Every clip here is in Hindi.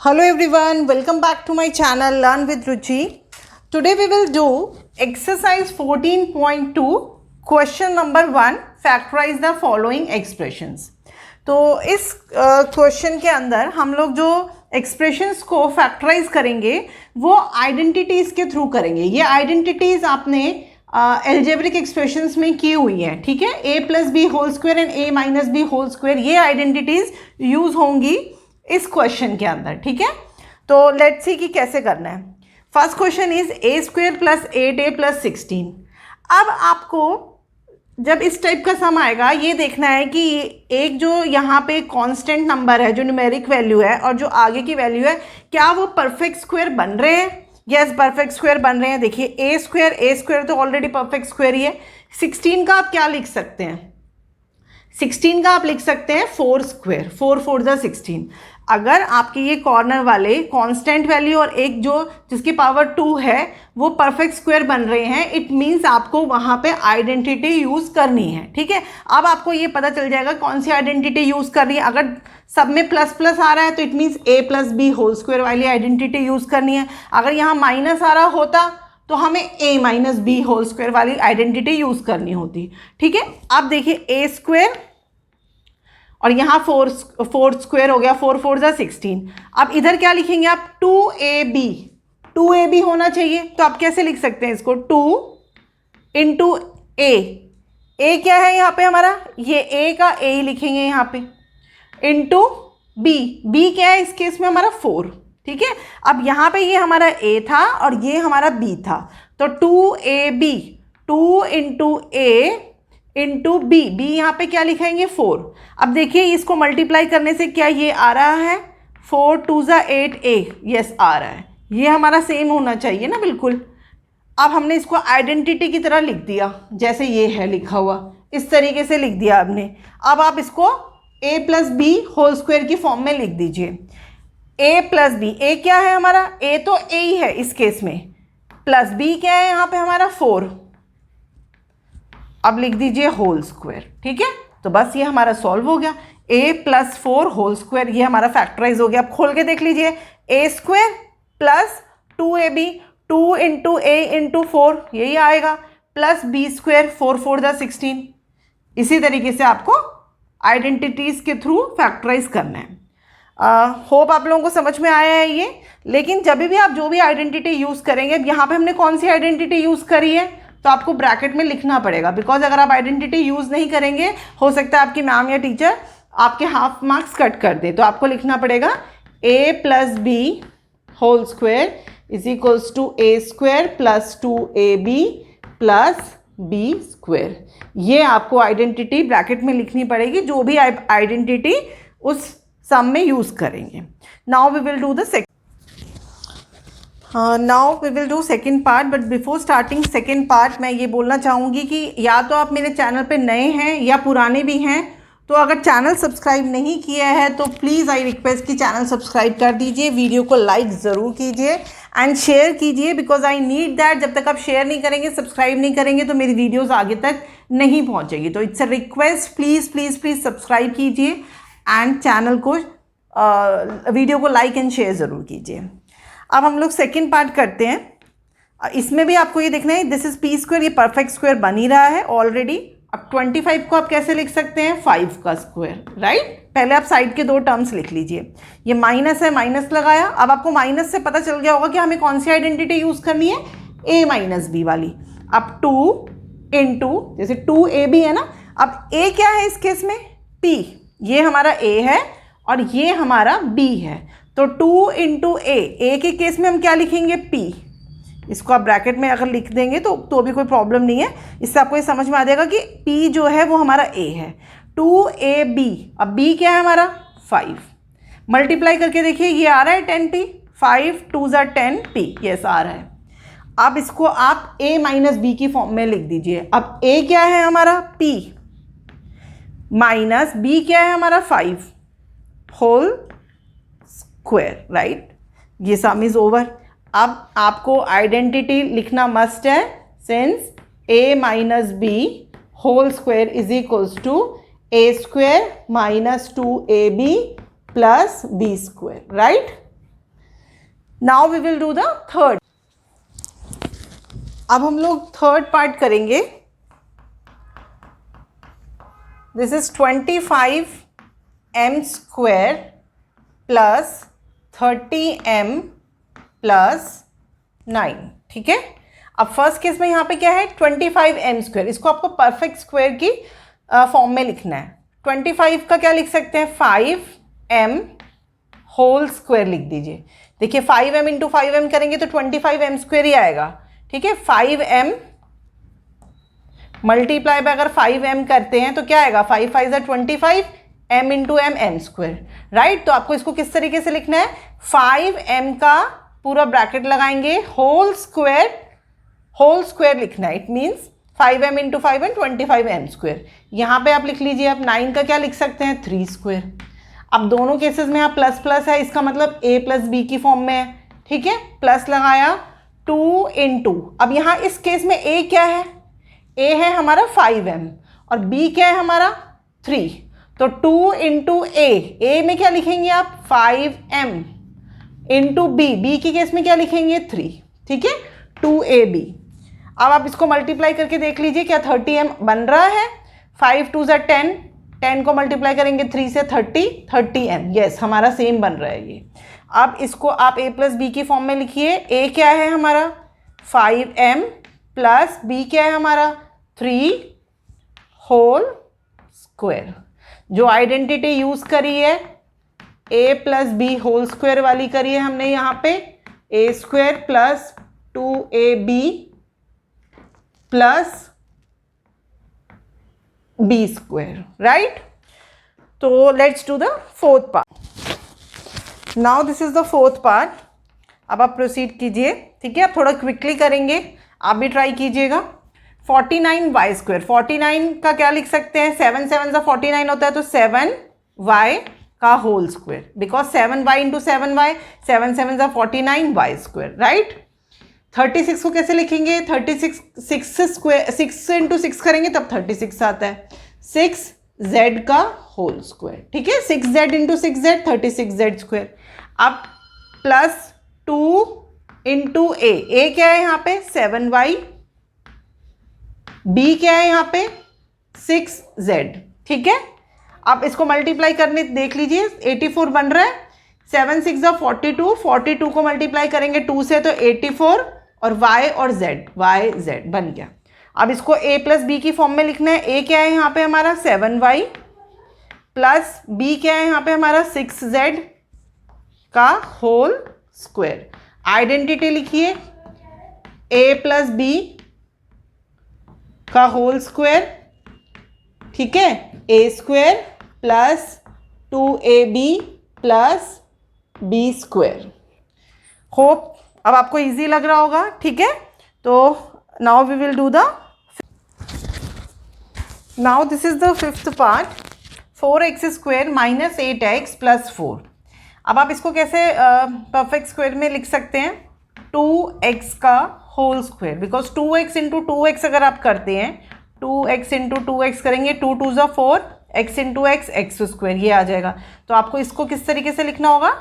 Hello everyone, welcome back to my channel Learn with Ruchi. Today we will do exercise 14.2 question number 1 factorize the following expressions. तो इस क्वेश्चन के अंदर हम लोग जो एक्सप्रेशंस को फैक्टराइज करेंगे वो आइडेंटिटीज़ के थ्रू करेंगे. ये आइडेंटिटीज़ आपने एल्जेब्रिक एक्सप्रेशंस में की हुई है, ठीक है. a plus B whole square and a minus B whole square, ये आइडेंटिटीज़ यूज़ होंगी इस क्वेश्चन के अंदर, ठीक है. तो लेट्स सी कि कैसे करना है. First question is a square plus 8a plus 16. अब आपको जब इस टाइप का सम आएगा ये देखना है कि एक जो यहाँ पे कांस्टेंट नंबर है, जो न्यूमेरिक वैल्यू है, और जो आगे की वैल्यू है, क्या वो परफेक्ट स्क्वायर बन रहे हैं. यस, परफेक्ट स्क्वायर बन रहे हैं. देखिए a स्क्वायर तो ऑलरेडी परफेक्ट स्क्वायर ही है. 16 का आप क्या लिख सकते हैं? 16 का आप लिख सकते हैं 4 स्क्वायर. 4 4 ज़ा 16. अगर आपके ये कॉर्नर वाले कांस्टेंट वैल्यू और एक जो जिसकी पावर 2 है वो परफेक्ट स्क्वायर बन रहे हैं, इट मीन्स आपको वहाँ पे आइडेंटिटी यूज़ करनी है, ठीक है. अब आपको ये पता चल जाएगा कौन सी आइडेंटिटी यूज़ करनी है. अगर सब में प्लस प्लस आ रहा है तो it means a plus B whole square वाली आइडेंटिटी यूज़ करनी है. अगर यहाँ माइनस आ रहा होता तो हमें a minus B whole square वाली आइडेंटिटी यूज़ करनी होती, ठीक है. अब देखिए a स्क्वायर और यहाँ 4 स्क्वायर हो गया. 4 4 ज़ा 16. अब इधर क्या लिखेंगे आप? 2ab होना चाहिए. तो आप कैसे लिख सकते हैं इसको? 2 इंटू a क्या है यहाँ पे हमारा? ये a का a ही लिखेंगे यहाँ पे, इंटू b क्या है इस केस में हमारा? 4, ठीक है. अब यहाँ पे ये हमारा a था और ये हमारा b था, तो 2ab 2 into a into b यहाँ पे क्या लिखेंगे? 4. अब देखिए इसको मल्टीप्लाई करने से क्या ये आ रहा है? 4 2 ज़ा 8a. यस, आ रहा है. ये हमारा सेम होना चाहिए ना, बिल्कुल. अब हमने इसको आइडेंटिटी की तरह लिख दिया, जैसे ये है लिखा हुआ, इस तरीके से लिख दिया आपने. अब आप इसको a plus B whole square की फॉर्म में लिख दीजिए. a प्लस बी, a क्या है हमारा? a तो a ही है इस केस में, प्लस b क्या है यहाँ पे हमारा? 4. अब लिख दीजिए होल स्क्वायर, ठीक है. तो बस ये हमारा सॉल्व हो गया. a प्लस 4 होल स्क्वायर, ये हमारा फैक्टराइज हो गया. अब खोल के देख लीजिए. a square plus 2ab 2 into a into 4 यही आएगा, प्लस b स्क्वायर 4 4 ज़ा 16. इसी तरीके से आपको आइडेंटिटीज़ के थ्रू फैक्टराइज करना है. होप आप लोगों को समझ में आया है ये. लेकिन जब भी आप जो भी आइडेंटिटी यूज़ करेंगे, यहाँ पे हमने कौन सी आइडेंटिटी यूज़ करी है तो आपको ब्रैकेट में लिखना पड़ेगा. बिकॉज अगर आप आइडेंटिटी यूज़ नहीं करेंगे, हो सकता है आपकी मैम या टीचर आपके हाफ मार्क्स कट कर दे. तो आपको लिखना पड़ेगा a plus B whole square is equals to a square plus 2ab plus b square. ये आपको आइडेंटिटी ब्रैकेट में लिखनी पड़ेगी, जो भी आइडेंटिटी उस सम में यूज़ करेंगे. Now we will do the now we will do second part. But before starting second part मैं ये बोलना चाहूँगी कि या तो आप मेरे चैनल पे नए हैं या पुराने भी हैं, तो अगर चैनल सब्सक्राइब नहीं किया है तो प्लीज़ आई रिक्वेस्ट कि चैनल सब्सक्राइब कर दीजिए, वीडियो को लाइक ज़रूर कीजिए एंड शेयर कीजिए, बिकॉज आई नीड दैट. जब तक आप शेयर नहीं करेंगे, सब्सक्राइब नहीं करेंगे, तो मेरी वीडियोज़ आगे तक नहीं पहुँचेगी. तो it's a request, please please please subscribe कीजिए एंड चैनल को वीडियो को लाइक एंड शेयर ज़रूर कीजिए. अब हम लोग सेकेंड पार्ट करते हैं. इसमें भी आपको ये देखना है, दिस इज पी स्क्वायर, ये परफेक्ट स्क्वायर बन ही रहा है ऑलरेडी. अब 25 को आप कैसे लिख सकते हैं? 5 का स्क्वायर, राइट. पहले आप साइड के 2 टर्म्स लिख लीजिए. ये माइनस है, माइनस लगाया. अब आपको माइनस से पता चल गया होगा कि हमें कौन सी आइडेंटिटी यूज़ करनी है? a माइनस बी वाली. अब 2 इंटू, जैसे 2ab है ना, अब a क्या है इस केस में? p. ये हमारा a है और ये हमारा b है, तो 2 इंटू a के केस में हम क्या लिखेंगे? p. इसको आप ब्रैकेट में अगर लिख देंगे तो भी कोई प्रॉब्लम नहीं है. इससे आपको ये समझ में आ जाएगा कि p जो है वो हमारा a है. 2ab, अब b क्या है हमारा? 5. मल्टीप्लाई करके देखिए, ये आ रहा है 10p. 5 2 ज़ा 10p. यस, आ रहा है. अब इसको आप a माइनस बी की फॉर्म में लिख दीजिए. अब a क्या है हमारा? p माइनस b क्या है हमारा? 5 होल स्क्वायर, राइट. ये सम इज ओवर. अब आपको आइडेंटिटी लिखना मस्ट है, since a minus B whole square is equals to a square minus 2ab plus b square, right. Now we will do the third. अब हम लोग थर्ड पार्ट करेंगे। This is 25m square plus 30m plus 9। ठीक है, अब फर्स्ट केस में यहाँ पे क्या है 25m स्क्वायर, इसको आपको परफेक्ट स्क्वायर की फॉर्म में लिखना है। 25 का क्या लिख सकते हैं 5m होल स्क्वायर लिख दीजिए। देखिए 5m इंटू 5m करेंगे तो 25m स्क्वायर ही आएगा। ठीक है, 5m मल्टीप्लाई बाय अगर 5m करते हैं तो क्या आएगा 5 5 ज़ा 25 m into m square, right. तो आपको इसको किस तरीके से लिखना है 5m का पूरा ब्रैकेट लगाएंगे, होल स्क्वायर लिखना है। It means 5m into 5m 25m square. यहाँ पे आप लिख लीजिए। अब 9 का क्या लिख सकते हैं 3 स्क्वायर। अब दोनों केसेस में आप प्लस प्लस है, इसका मतलब a प्लस बी की फॉर्म में है। ठीक है, प्लस लगाया 2 इंटू, अब यहाँ इस केस में a क्या है, a है हमारा 5m और b क्या है हमारा 3, तो 2 इंटू a में क्या लिखेंगे आप 5m इंटू b के केस में क्या लिखेंगे 3। ठीक है, 2ab। अब आप इसको मल्टीप्लाई करके देख लीजिए क्या 30m बन रहा है। 5 2 ज़ा 10, 10 को मल्टीप्लाई करेंगे 3 से 30m, यस हमारा सेम बन रहा है ये। अब इसको आप a प्लस बी की फॉर्म में लिखिए। a क्या है हमारा 5m प्लस b क्या है हमारा 3 होल स्क्वायर। जो आइडेंटिटी यूज करी है a plus B whole square वाली करी है हमने यहाँ पे, a square plus 2ab plus b square, right. तो let's do the fourth part. Now this is the fourth part. अब आप प्रोसीड कीजिए। ठीक है, आप थोड़ा क्विकली करेंगे, आप भी ट्राई कीजिएगा। 49y स्क्वायर, 49 का क्या लिख सकते हैं 7 7 ज़ा 49 होता है, तो 7y का whole square, because 7y into 7y 7 7 ज़ा 49y स्क्वायर, राइट। 36 को कैसे लिखेंगे 36 6 इंटू 6 करेंगे तब 36 आता है, 6z का होल स्क्वायर। ठीक है, 6z into 6z 36z square. अब प्लस 2 इंटू a क्या है यहाँ पे 7y, b क्या है यहाँ पे 6z। ठीक है, आप इसको मल्टीप्लाई करने देख लीजिए 84 बन रहा है। 7 6 ज़ा 42, 42 को मल्टीप्लाई करेंगे 2 से तो 84 और y और z बन गया। अब इसको a प्लस बी की फॉर्म में लिखना है। a क्या है यहाँ पे हमारा 7y प्लस b क्या है यहाँ पे हमारा 6z का होल स्क्वायर। आइडेंटिटी लिखिए a प्लस बी का होल स्क्वायर। ठीक है, a square plus 2ab plus b square. Hope अब आपको इजी लग रहा होगा। ठीक है, तो now we will do the, now this is the fifth part. 4x square minus 8x plus 4। अब आप इसको कैसे परफेक्ट स्क्वायर में लिख सकते हैं 2x का whole square, because 2x into 2x अगर आप करते हैं 2x इंटू 2x करेंगे 2 2 ज़ा 4, x into x x square, ये आ जाएगा। तो आपको इसको किस तरीके से लिखना होगा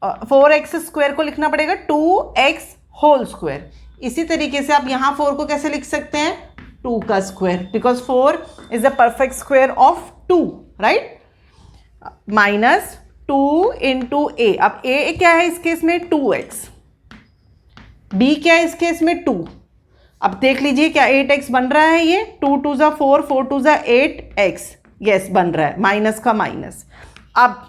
4x स्क्वायर को लिखना पड़ेगा 2x होल स्क्वायर। इसी तरीके से आप यहाँ 4 को कैसे लिख सकते हैं 2 का square, because 4 is the perfect square of 2, right. Minus 2 into a, अब a क्या है इस केस में 2x, b क्या है इस केस में 2। अब देख लीजिए क्या 8x बन रहा है, ये 2 2 ज़ा 4, 4 2 ज़ा 8x, यस बन रहा है, माइनस का माइनस। अब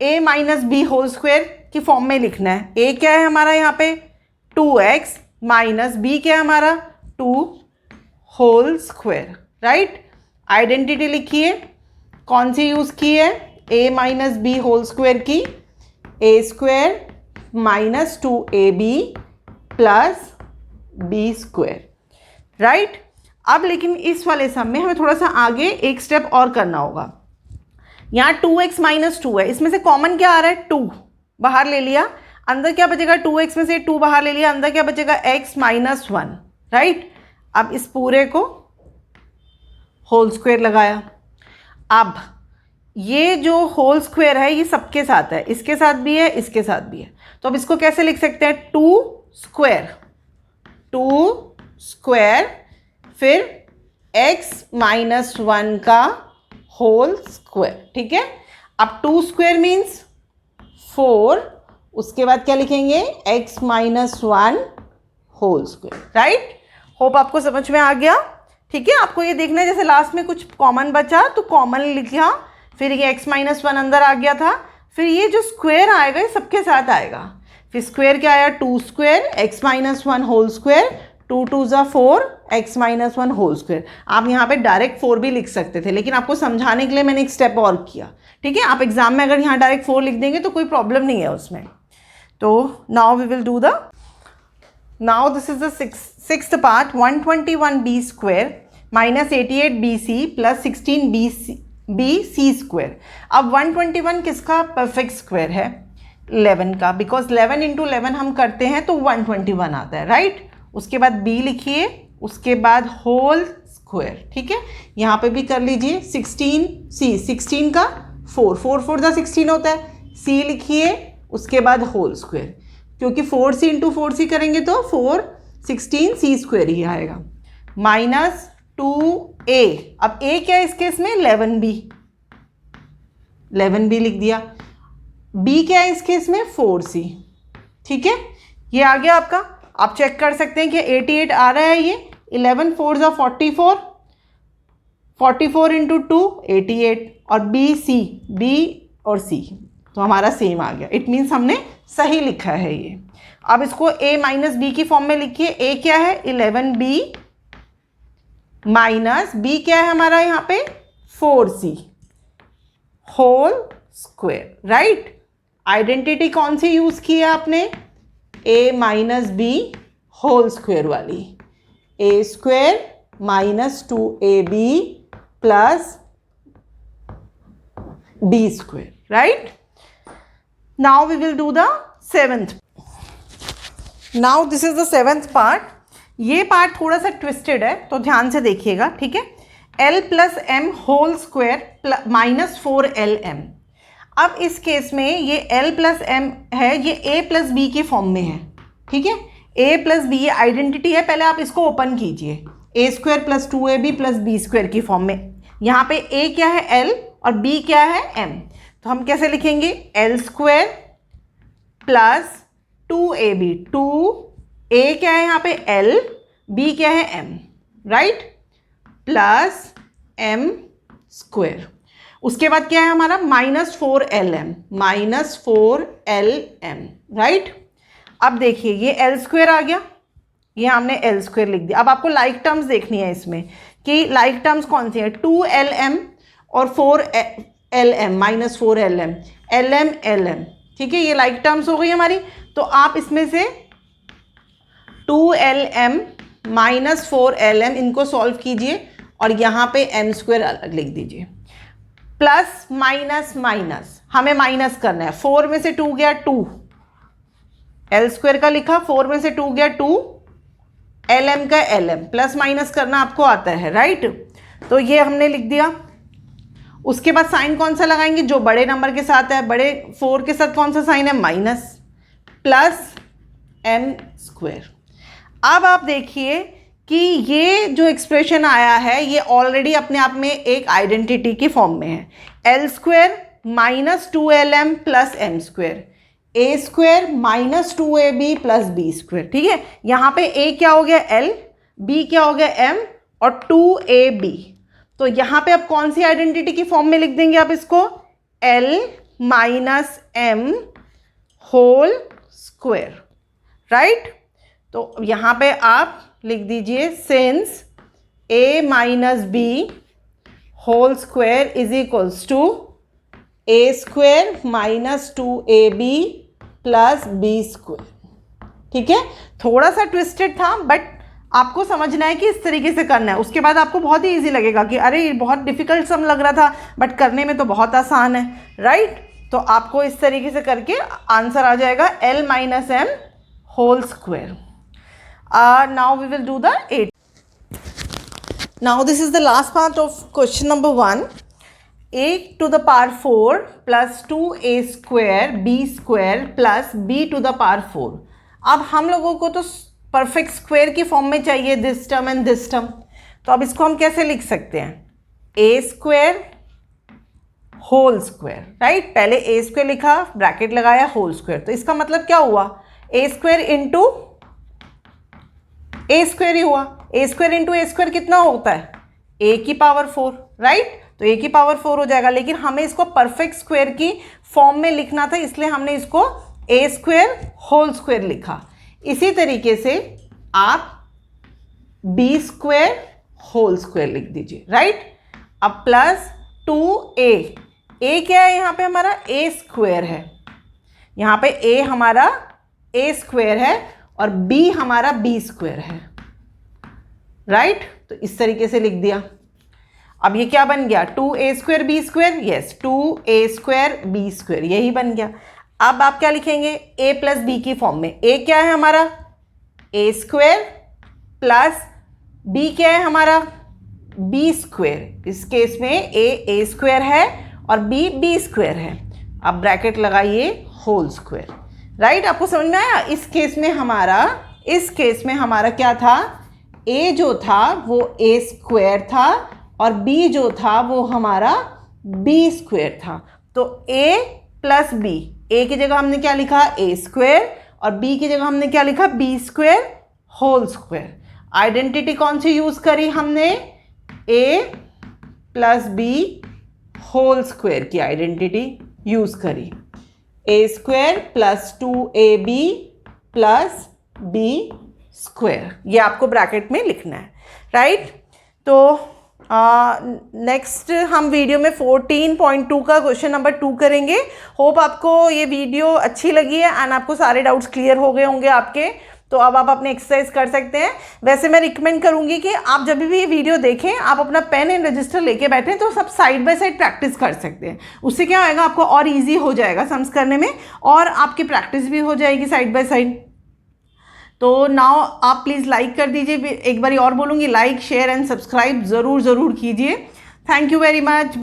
a minus B whole square की फॉर्म में लिखना है। a क्या है हमारा यहाँ पे 2x माइनस b क्या है हमारा 2 होल स्क्वायर, राइट। आइडेंटिटी लिखिए, कौन सी यूज़ की है a minus B whole square की, a square minus 2ab plus B square, right. अब लेकिन इस वाले सम में हमें थोड़ा सा आगे एक स्टेप और करना होगा। यहाँ 2x माइनस 2 है, इसमें से कॉमन क्या आ रहा है 2 बाहर ले लिया, अंदर क्या बचेगा 2x में से 2 बाहर ले लिया, अंदर क्या बचेगा x माइनस 1, राइट। अब इस पूरे को होल स्क्वायर लगाया। अब ये जो होल स्क्वायर है ये सबके साथ है, इसके साथ भी है, इसके साथ भी है, तो अब इसको कैसे लिख सकते हैं, 2 स्क्वायर फिर x माइनस 1 का होल स्क्वायर, ठीक है। अब 2 स्क्वायर मीन्स 4, उसके बाद क्या लिखेंगे, x minus 1 whole square, right. Hope आपको समझ में आ गया, ठीक है। आपको ये देखना है जैसे लास्ट में कुछ कॉमन बचा तो कॉमन लिखा, फिर ये x माइनस 1 अंदर आ गया था, फिर ये जो स्क्वायर आएगा ये सबके साथ आएगा, फिर स्क्वायर क्या आया, 2 square x minus 1 whole square, 2 2 ज़ा 4 x माइनस 1 होल स्क्वायर। आप यहाँ पे डायरेक्ट 4 भी लिख सकते थे, लेकिन आपको समझाने के लिए मैंने एक स्टेप और किया, ठीक है। आप एग्जाम में अगर यहाँ डायरेक्ट 4 लिख देंगे तो कोई प्रॉब्लम नहीं है उसमें। तो now we will do the, now this is the sixth part, 121b square minus 88bc plus 16bc square. अब 121 किसका परफेक्ट स्क्वायर है, 11 का, बिकॉज 11 इंटू 11 हम करते हैं तो 121 आता है, राइट। उसके बाद b लिखिए, उसके बाद होल स्क्वायर, ठीक है। यहाँ पे भी कर लीजिए 16 का 4 4 ज़ा 16 होता है, c लिखिए, उसके बाद होल स्क्वायर, क्योंकि 4c इंटू 4c करेंगे तो 4 16c स्क्वायर ही आएगा, माइनस 2a। अब a क्या है इस केस में, 11b लिख दिया, b क्या है इस केस में, 4c, ठीक है। ये आ गया आपका। आप चेक कर सकते हैं कि 88 आ रहा है, ये 11 4 ज़ा 44, 44 इंटू 2 88, और b और c तो हमारा सेम आ गया, इट मीन्स हमने सही लिखा है ये। अब इसको a माइनस बी की फॉर्म में लिखिए, a क्या है 11b माइनस b क्या है हमारा यहाँ पे 4c whole square, right. Identity कौन सी यूज की है आपने, a minus B whole square वाली, a square minus 2ab plus b square, right. Now we will do the 7th. Now this is the 7th part. ये पार्ट थोड़ा सा ट्विस्टेड है तो ध्यान से देखिएगा, ठीक है। l plus M whole square minus 4lm। अब इस केस में ये l प्लस एम है, ये a प्लस बी के फॉर्म में है, ठीक है। a प्लस बी ये आइडेंटिटी है, पहले आप इसको ओपन कीजिए, a square plus 2ab plus b square की फॉर्म में। यहाँ पे a क्या है l और b क्या है m, तो हम कैसे लिखेंगे, L square plus 2ab, 2a क्या है यहाँ पे l, b क्या है m, right, plus m square. उसके बाद क्या है हमारा माइनस 4lm, राइट। अब देखिए ये l स्क्वायर आ गया, ये हमने l स्क्वायर लिख दिया। अब आपको लाइक टर्म्स देखनी है इसमें कि लाइक टर्म्स कौन सी है, 2lm और 4lm माइनस 4lm, lm, ठीक है। ये लाइक टर्म्स हो गई हमारी, तो आप इसमें से 2lm माइनस 4lm इनको सॉल्व कीजिए और यहाँ पे m स्क्वायर अलग लिख दीजिए, प्लस माइनस माइनस हमें माइनस करना है, 4 में से 2 गया 2, l स्क्वायर का लिखा, 4 में से 2 गया 2, lm का lm, प्लस माइनस करना आपको आता है, राइट। तो ये हमने लिख दिया। उसके बाद साइन कौन सा लगाएंगे, जो बड़े नंबर के साथ है, बड़े 4 के साथ कौन सा साइन है, माइनस, प्लस m स्क्वायर। अब आप देखिए कि ये जो एक्सप्रेशन आया है ये ऑलरेडी अपने आप में एक आइडेंटिटी की फॉर्म में है, l square minus 2lm plus m square, a square minus 2ab plus b square, ठीक है। यहाँ पे a क्या हो गया l, b क्या हो गया m और 2ab, तो यहाँ पे अब कौन सी आइडेंटिटी की फॉर्म में लिख देंगे आप इसको, l minus m whole square, right. तो यहाँ पे आप लिख दीजिए since a minus B whole square is equals to a square minus 2ab plus b square, ठीक है। थोड़ा सा ट्विस्टेड था बट आपको समझना है कि इस तरीके से करना है, उसके बाद आपको बहुत ही इजी लगेगा कि अरे ये बहुत डिफिकल्ट सम लग रहा था बट करने में तो बहुत आसान है, राइट। तो आपको इस तरीके से करके आंसर आ जाएगा l minus m whole square. Now we will do the 8th. Now this is the last part of question number 1. a to the power 4 plus 2a square b square plus b to the power 4। अब हम लोगों को तो परफेक्ट स्क्वायर की फॉर्म में चाहिए this term and this term, तो अब इसको हम कैसे लिख सकते हैं? a square whole square, right. पहले a स्क्वायर लिखा, ब्रैकेट लगाया, होल स्क्वायर, तो इसका मतलब क्या हुआ? a square into a square ही हुआ। a square into a square कितना होता है? a की पावर 4, राइट। तो a की पावर 4 हो जाएगा, लेकिन हमें इसको परफेक्ट स्क्वायर की फॉर्म में लिखना था, इसलिए हमने इसको a स्क्वायर होल स्क्वायर लिखा। इसी तरीके से आप b स्क्वायर होल स्क्वायर लिख दीजिए, राइट। अब प्लस 2a, a क्या है यहाँ पे? हमारा a स्क्वायर है, यहाँ पे a हमारा a स्क्वायर है और b हमारा b स्क्वायर है, राइट। तो इस तरीके से लिख दिया। अब ये क्या बन गया? 2a square b square, yes 2a square b square, यही बन गया। अब आप क्या लिखेंगे? a प्लस b की फॉर्म में। a क्या है हमारा? a स्क्वायर प्लस b क्या है हमारा? b square. इस केस में a स्क्वायर है और b b स्क्वायर है। अब ब्रैकेट लगाइए, होल स्क्वायर, राइट। आपको समझ में आया? इस केस में हमारा क्या था? a जो था वो a स्क्वायर था और b जो था वो हमारा b स्क्वायर था। तो a प्लस b, a की जगह हमने क्या लिखा? a स्क्वायर, और b की जगह हमने क्या लिखा? b square whole square. Identity कौन सी यूज करी हमने? a plus b whole square की आइडेंटिटी यूज करी। a square plus 2ab plus b square, ये आपको ब्रैकेट में लिखना है, राइट। तो नेक्स्ट हम वीडियो में 14.2 का क्वेश्चन नंबर 2 करेंगे। होप आपको ये वीडियो अच्छी लगी है एंड आपको सारे डाउट्स क्लियर हो गए होंगे आपके। तो अब आप अपने एक्सरसाइज कर सकते हैं। वैसे मैं रिकमेंड करूंगी कि आप जब भी ये वीडियो देखें, आप अपना पेन एंड रजिस्टर लेके बैठें, तो सब साइड बाय साइड प्रैक्टिस कर सकते हैं। उससे क्या होएगा? आपको और ईजी हो जाएगा सम्स करने में और आपकी प्रैक्टिस भी हो जाएगी साइड बाय साइड। तो नाउ आप प्लीज़ लाइक कर दीजिए। एक बारी और बोलूँगी, लाइक शेयर एंड सब्सक्राइब ज़रूर कीजिए। Thank you very much.